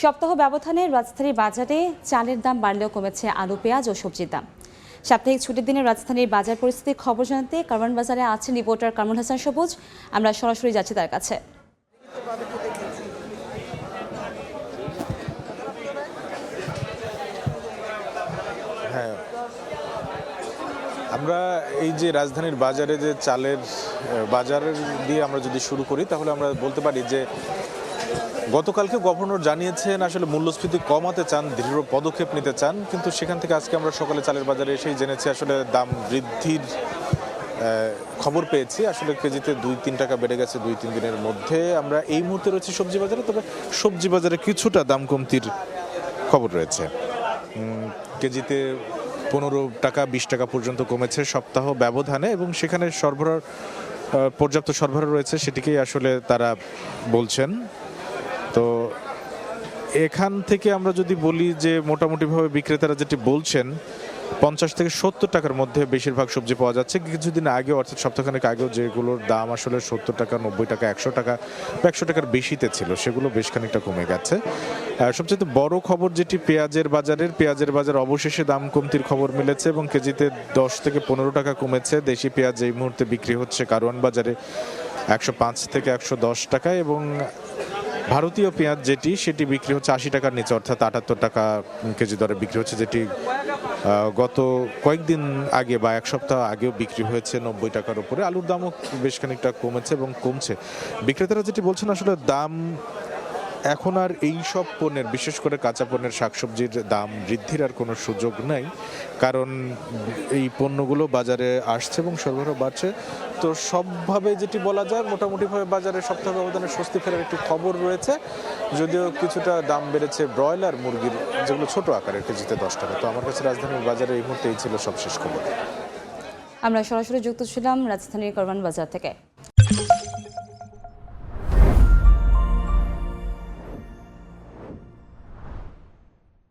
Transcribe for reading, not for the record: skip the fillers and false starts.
সপ্তাহ ব্যবধানে রাজধানীর বাজারে চালের দাম বাড়লেও কমেছে আলু, পেঁয়াজ ও সবজির দাম। সাপ্তাহিক ছুটির দিনে রাজধানীর বাজার পরিস্থিতির খবর জানাতে কারওয়ান বাজারে আছেন রিপোর্টার কামরুল হাসান সবুজ। আমরা সরাসরি যাচ্ছি তার কাছে। হ্যাঁ, আমরা এই যে রাজধানীর বাজারে যে চালের বাজারের দিয়ে আমরা যদি শুরু করি তাহলে আমরা বলতে পারি যে গতকালকে গভর্নর জানিয়েছেন আসলে মূল্যস্ফীতি কমাতে চান, দৃঢ় পদক্ষেপ নিতে চান, কিন্তু সেখান থেকে আজকে আমরা সকালে চালের বাজারে এসেই জেনেছি আসলে দাম বৃদ্ধির খবর পেয়েছি। আসলে কেজিতে 2-3 টাকা বেড়ে গেছে 2-3 দিনের মধ্যে। আমরা এই মুহূর্তে রয়েছি সবজি বাজারে, তবে সবজি বাজারে কিছুটা দাম কমতির খবর রয়েছে। কেজিতে 15 টাকা 20 টাকা পর্যন্ত কমেছে সপ্তাহ ব্যবধানে, এবং সেখানে পর্যাপ্ত সরবরাহ রয়েছে সেটিকেই আসলে তারা বলছেন। তো এখান থেকে আমরা যদি বলি যে মোটামুটিভাবে বিক্রেতারা যেটি বলছেন 50 থেকে 70 টাকার মধ্যে বেশিরভাগ সবজি পাওয়া যাচ্ছে। কিছুদিন আগে অর্থাৎ সপ্তাহখানেক আগেও যেগুলোর দাম আসলে 70 টাকা 90 টাকা 100 টাকা বা 100 টাকার বেশিতে ছিল সেগুলো বেশ খানিকটা কমে গেছে। সবচেয়ে বড় খবর যেটি পেঁয়াজের বাজার অবশেষে দাম কমতির খবর মিলেছে এবং কেজিতে 10 থেকে 15 টাকা কমেছে। দেশি পেঁয়াজ এই মুহূর্তে বিক্রি হচ্ছে কারওয়ান বাজারে 105 থেকে 110 টাকায়, এবং ভারতীয় পেঁয়াজ সেটি বিক্রি হচ্ছে 80 টাকার নিচে, অর্থাৎ 78 টাকা কেজি দরে বিক্রি হচ্ছে, যেটি গত কয়েকদিন আগে বা এক সপ্তাহ আগেও বিক্রি হয়েছে 90 টাকার উপরে। আলুর দামও বেশ খানিকটা কমেছে এবং কমছে। বিক্রেতারা যেটি বলছেন আসলে দাম এখন আর এই সব পণ্যের, বিশেষ করে কাঁচা পণ্যের, শাকসবজির দাম বৃদ্ধির আর কোনো সুযোগ নাই, কারণ এই পণ্যগুলো বাজারে আসছে এবং সরবরাহ বাড়ছে। তো সবভাবে যেটি বলা যায় মোটামুটিভাবে বাজারে সপ্তাহ ব্যবধানে স্বস্তি ফেরার একটি খবর রয়েছে, যদিও কিছুটা দাম বেড়েছে ব্রয়লার মুরগির, যেগুলো ছোট আকারের, কেজিতে 10 টাকা। তো আমার কাছে রাজধানীর বাজারে এই মুহূর্তে এই ছিল সবশেষ খবর। আমরা সরাসরি যুক্ত ছিলাম রাজধানীর কারওয়ান বাজার থেকে।